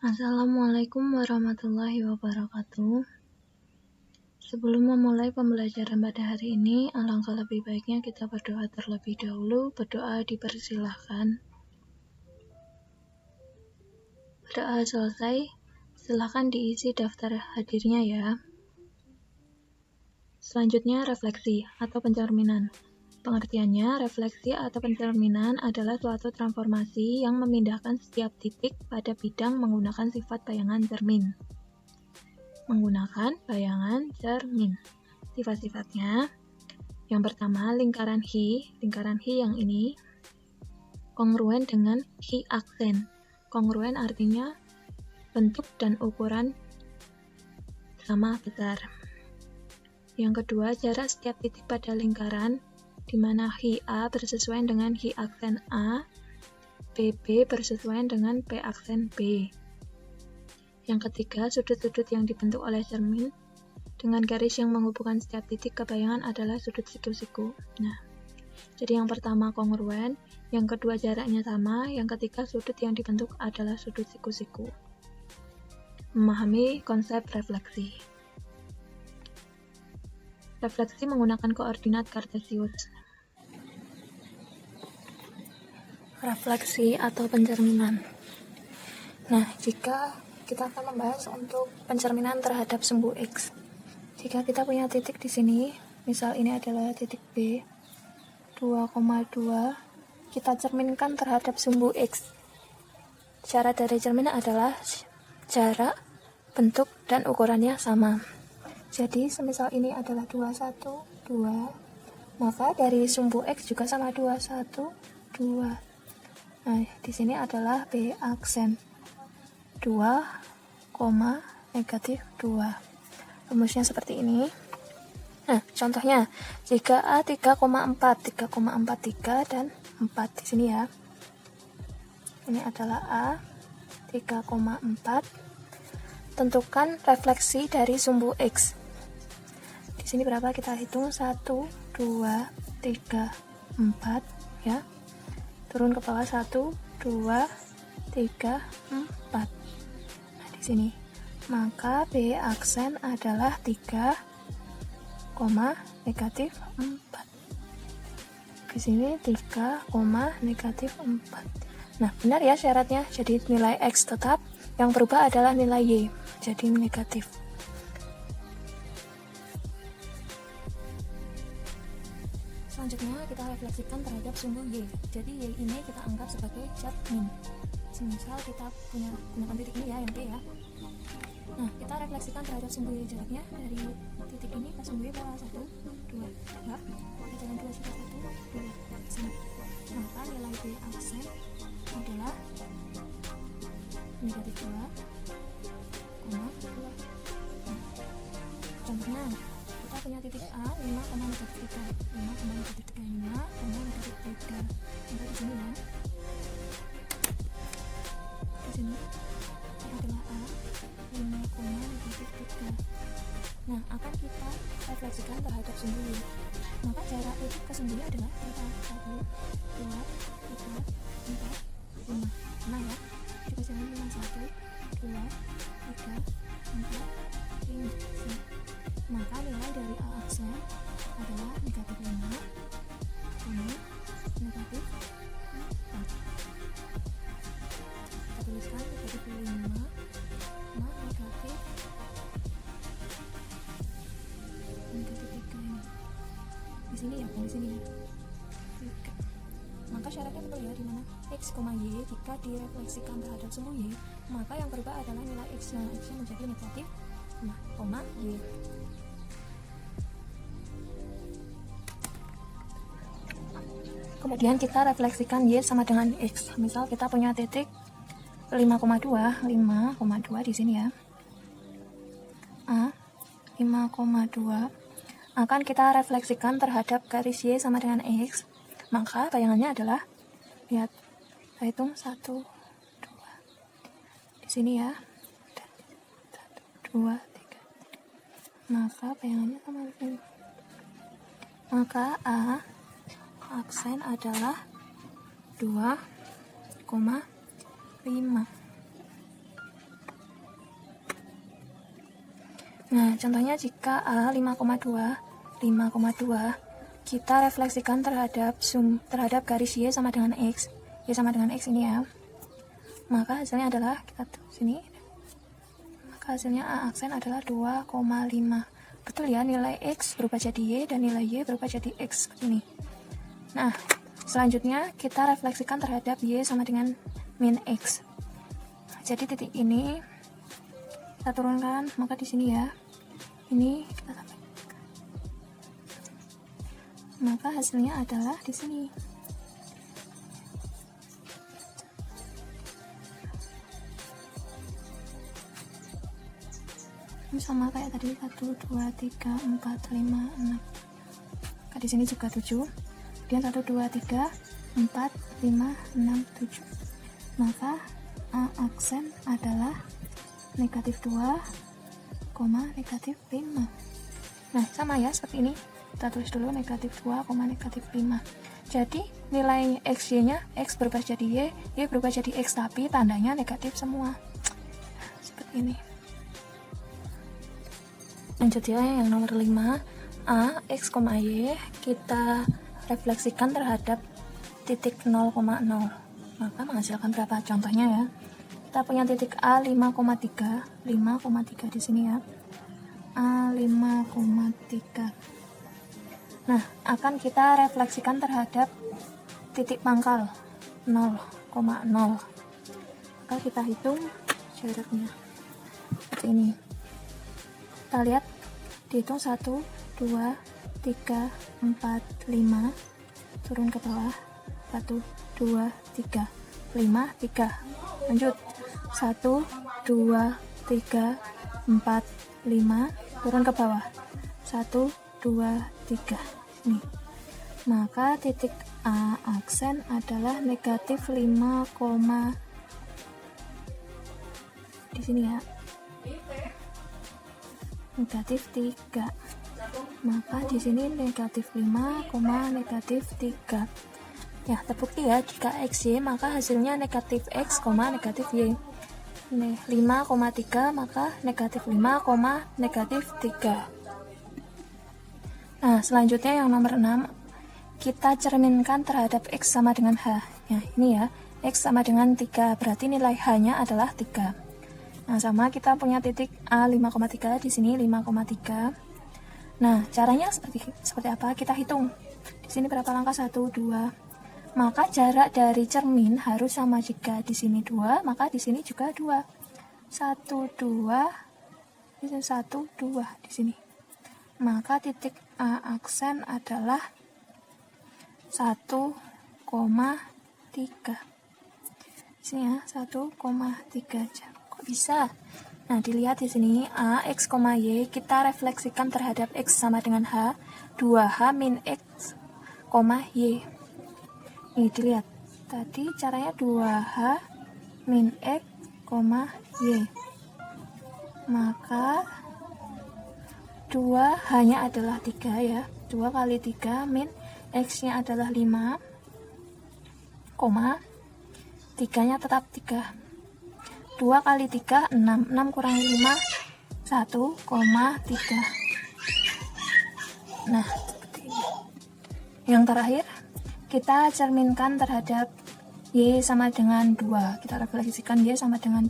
Assalamualaikum warahmatullahi wabarakatuh. Sebelum memulai pembelajaran pada hari ini, alangkah lebih baiknya kita berdoa terlebih dahulu. Berdoa dipersilahkan. Berdoa selesai, silakan diisi daftar hadirnya ya. Selanjutnya, refleksi atau pencerminan. Pengertiannya, refleksi atau pencerminan adalah suatu transformasi yang memindahkan setiap titik pada bidang menggunakan sifat bayangan cermin. Sifat-sifatnya, yang pertama, lingkaran Hi yang ini kongruen dengan Hi aksen. Kongruen artinya bentuk dan ukuran sama besar. Yang kedua, jarak setiap titik pada lingkaran, di mana Hi A bersesuaian dengan Hi aksen A, PB bersesuaian dengan P aksen B. Yang ketiga, sudut-sudut yang dibentuk oleh cermin dengan garis yang menghubungkan setiap titik ke bayangan adalah sudut siku-siku. Nah, jadi yang pertama kongruen, yang kedua jaraknya sama, yang ketiga sudut yang dibentuk adalah sudut siku-siku. Memahami konsep refleksi. Refleksi menggunakan koordinat kartesius. Refleksi atau pencerminan. Nah, jika kita akan membahas untuk pencerminan terhadap sumbu X. Jika kita punya titik di sini, misal ini adalah titik B, 2,2, kita cerminkan terhadap sumbu X. Cara dari cermin adalah jarak, bentuk, dan ukurannya sama. Jadi, semisal ini adalah 2, 1, 2, maka dari sumbu X juga sama 2, 1, 2. Nah, di sini adalah B aksen 2, negatif 2. Rumusnya seperti ini. Nah, contohnya, jika A 3,43 dan 4 di sini ya. Ini adalah A 3,4. Tentukan refleksi dari sumbu X. Di sini berapa? Kita hitung 1, 2, 3, 4 ya. Turun ke bawah 1, 2, 3, 4. Nah, di sini. Maka B aksen adalah 3, negatif 4. Di sini 3, negatif 4. Nah, benar ya syaratnya. Jadi nilai X tetap, yang berubah adalah nilai Y. Jadi negatif. Selanjutnya kita refleksikan terhadap sumbu Y. Jadi Y ini kita anggap sebagai cermin. Semisal kita gunakan titik ini ya, yang P ya. Nah, kita refleksikan terhadap sumbu Y, jaraknya dari titik ini ke sumbu Y berapa? 1, 2, enggak, kita jalan 2, 1, 2, sini. Maka nilai B aksen adalah negatif 2, 2. Contohnya, kita punya titik A 5, negatif 3, 5, negatif 3, 5, negatif 3. Maka di sini ya. Di sini ini adalah A 5, negatif 3. Nah, akan kita refleksikan terhadap sumbu Y. Maka jarak titik ke sumbu Y adalah 1, 2, 3, 4, 5. Nah ya, kita jalan dengan 1, 2, 3, 4, 5. Maka nilai dari A aksen adalah negatif 5, negatif 4. Kita tuliskan negatif 5, negatif 3 ini. Di sini ya, di sini ya. 3. Maka syaratnya betul ya, dimana X, Y jika direfleksikan terhadap sumbu Y, maka yang berubah adalah nilai X-nya. X-nya menjadi negatif 5, Y. Kemudian kita refleksikan Y sama dengan X. Misal kita punya titik 5,2 di sini ya. A 5,2 akan kita refleksikan terhadap garis Y sama dengan X. Maka bayangannya adalah, lihat, saya hitung 1, 2. Di sini ya. 1, 2, 3. Maka bayangannya sama dengan, maka A aksen adalah 2,5. Nah, contohnya jika A 5,2 kita refleksikan terhadap garis Y sama dengan X. Y sama dengan X ini ya. Maka hasilnya adalah, kita tulis sini. Maka hasilnya A aksen adalah 2,5. Betul ya, nilai X berubah jadi Y dan nilai Y berubah jadi X ini. Nah, selanjutnya kita refleksikan terhadap Y sama dengan min X. Jadi titik ini kita turunkan, maka di sini ya. Ini kita sampai. Maka hasilnya adalah di sini. Ini sama kayak tadi 1 2 3 4 5 6. Maka di sini juga 7. Kemudian 1 2 3 4 5 6 7. Maka A aksen adalah negatif 2, negatif 5. Nah, sama ya seperti ini. Kita tulis dulu negatif 2, negatif 5. Jadi nilai XY nya X berubah jadi Y, Y berubah jadi X, tapi tandanya negatif semua. Seperti ini. Lanjut ya, yang nomor 5. A, X, Y kita refleksikan terhadap titik 0,0. Maka menghasilkan berapa? Contohnya ya. Kita punya titik A 5,3 di sini ya. A 5,3. Nah, akan kita refleksikan terhadap titik pangkal 0,0. Maka kita hitung jaraknya seperti ini. Kita lihat, dihitung 1 2 3 4 5, turun ke bawah 1 2 3 5 3. Lanjut 1 2 3 4 5, turun ke bawah 1 2 3. Nih. Maka titik A aksen adalah negatif 5, di sini ya. Negatif 3. Maka di sini negatif 5, negatif 3. Ya, terbukti ya, jika XY maka hasilnya negatif X, negatif Y. 5,3 maka negatif 5, negatif 3. Nah, selanjutnya yang nomor 6, kita cerminkan terhadap X sama dengan H. Ya, ini ya, X sama dengan 3, berarti nilai H-nya adalah 3. Nah, sama kita punya titik A 5,3 di sini 5,3. Nah, caranya seperti apa? Kita hitung. Di sini berapa langkah? 1 2. Maka jarak dari cermin harus sama. Jika di sini 2, maka di sini juga 2. 1 2. Di sini 1 2 di sini. Maka titik A aksen adalah 1,3. Sini ya, 1,3 aja. Kok bisa? Nah, dilihat di sini A, X, Y kita refleksikan terhadap X sama dengan H, 2H min X, Y. Ini dilihat. Tadi caranya 2H min X, Y. Maka 2 hanya adalah 3 ya. 2 kali 3 min X-nya adalah 5, 3-nya tetap 3. 2 kali 3, 6. 6 kurangi 5, 1,3. Nah, seperti ini. Yang terakhir, kita cerminkan terhadap Y sama dengan 2. Kita refleksikan Y sama dengan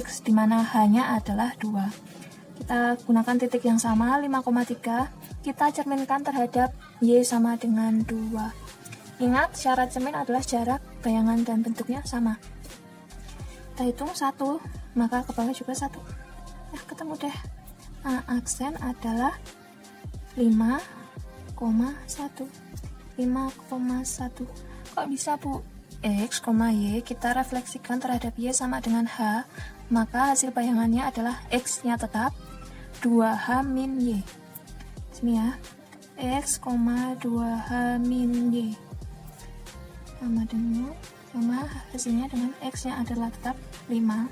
X, di mana H-nya adalah 2. Kita gunakan titik yang sama, 5,3. Kita cerminkan terhadap Y sama dengan 2. Ingat, syarat cermin adalah jarak, bayangan, dan bentuknya sama. Kita hitung 1, maka ke bawah juga 1. Nah, ketemu deh. A aksen adalah 5,1. 5,1. Kok bisa, Bu? X, Y kita refleksikan terhadap Y sama dengan H, maka hasil bayangannya adalah X-nya tetap 2H min Y. Sini ya, X, 2H min Y sama hasilnya dengan X-nya adalah tetap 5,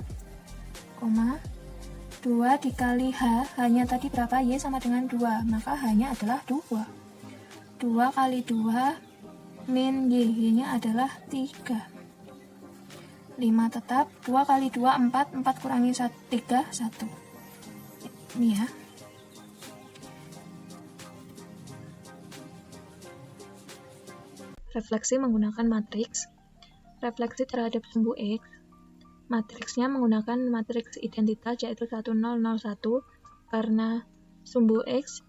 2 dikali H, hanya tadi berapa? Y sama dengan 2, maka H-nya adalah 2. 2 kali 2 min Y, Y-nya adalah 3. 5 tetap, 2 kali 2, 4, 4 kurangi 3, 1. Ini ya. Refleksi menggunakan matriks. Refleksi terhadap sumbu X. Matriksnya menggunakan matriks identitas yaitu 1001 karena sumbu X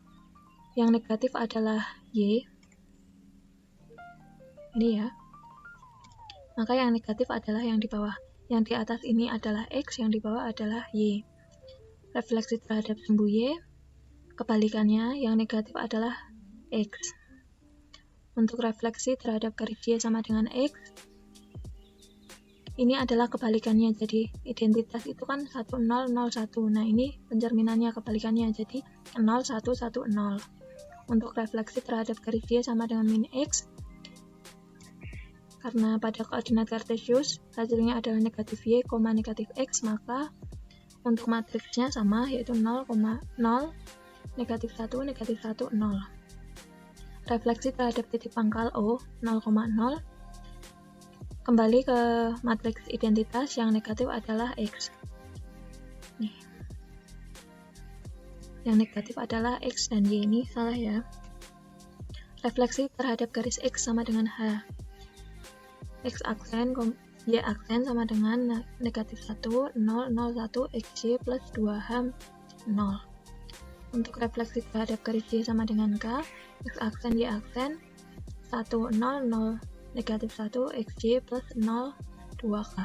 yang negatif adalah Y. Ini ya. Maka yang negatif adalah yang di bawah. Yang di atas ini adalah X, yang di bawah adalah Y. Refleksi terhadap sumbu Y, kebalikannya yang negatif adalah X. Untuk refleksi terhadap garis Y sama dengan X, ini adalah kebalikannya, jadi identitas itu kan 1001. Nah ini pencerminannya kebalikannya, jadi 0110. Untuk refleksi terhadap garis Y sama dengan min X, karena pada koordinat kartesius hasilnya adalah negatif Y, negatif X, maka untuk matriksnya sama, yaitu 0, 0, negatif 1, negatif 1, 0. Refleksi terhadap titik pangkal O, 0,0. Kembali ke matriks identitas, yang negatif adalah X. Nih. Yang negatif adalah X dan Y, ini salah ya. Refleksi terhadap garis X sama dengan H. X aksen, Y aksen sama dengan negatif 1, 0, 0, 1, XY plus 2H, 0. Untuk refleksi terhadap garis Y sama dengan K, X aksen, Y aksen, 1, 0, 0, negatif 1, XY plus 0, 2K.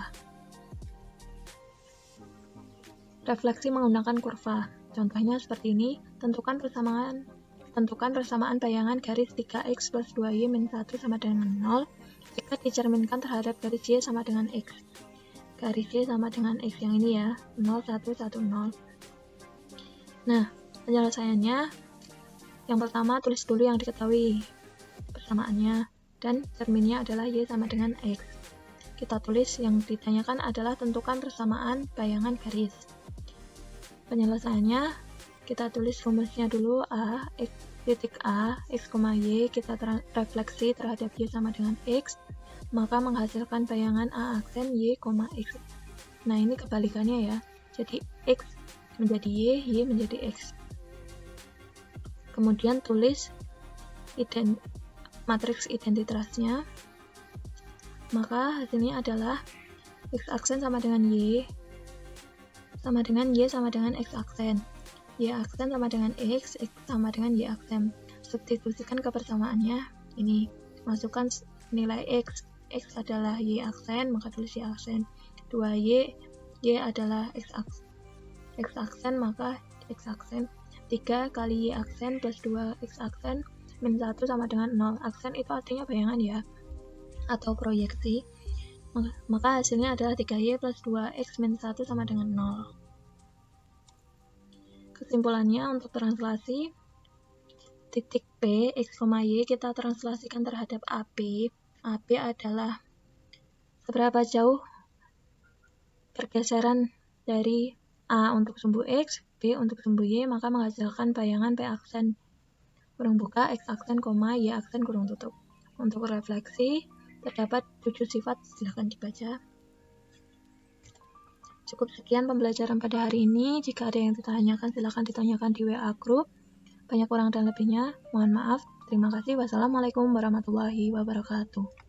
Refleksi menggunakan kurva. Contohnya seperti ini, tentukan persamaan bayangan garis 3X plus 2Y min 1 sama dengan 0 jika dicerminkan terhadap garis Y sama dengan X. Garis Y sama dengan X yang ini ya, 0, 1, 1, 0. Nah, penyelesaiannya, yang pertama tulis dulu yang diketahui persamaannya, dan cerminnya adalah Y sama dengan X. Kita tulis yang ditanyakan adalah tentukan persamaan bayangan garis. Penyelesaiannya, kita tulis rumusnya dulu A, X, titik A, X, Y, kita refleksi terhadap Y sama dengan X, maka menghasilkan bayangan A aksen Y, X. Nah ini kebalikannya ya, jadi X menjadi Y menjadi X. Kemudian tulis matriks identitasnya, maka hasilnya adalah X aksen sama dengan Y sama dengan Y sama dengan X aksen, Y aksen sama dengan X sama dengan Y aksen. Substitusikan kebersamaannya, ini masukkan nilai X adalah Y aksen, maka tulis Y aksen, 2Y, Y adalah X aksen, maka X aksen, 3 kali Y aksen plus 2 X aksen min 1 sama dengan 0. Aksen itu artinya bayangan ya, atau proyeksi. Maka hasilnya adalah 3Y plus 2X min 1 sama dengan 0. Kesimpulannya, untuk translasi titik P, X, Y kita translasikan terhadap AP. AP adalah seberapa jauh pergeseran dari A untuk sumbu X, B untuk sumbu Y, maka menghasilkan bayangan P aksen kurung buka, X aksen, Y aksen kurung tutup. Untuk refleksi, terdapat 7 sifat, silahkan dibaca. Cukup sekian pembelajaran pada hari ini. Jika ada yang ditanyakan, silahkan ditanyakan di WA Group. Banyak kurang dan lebihnya, mohon maaf. Terima kasih. Wassalamualaikum warahmatullahi wabarakatuh.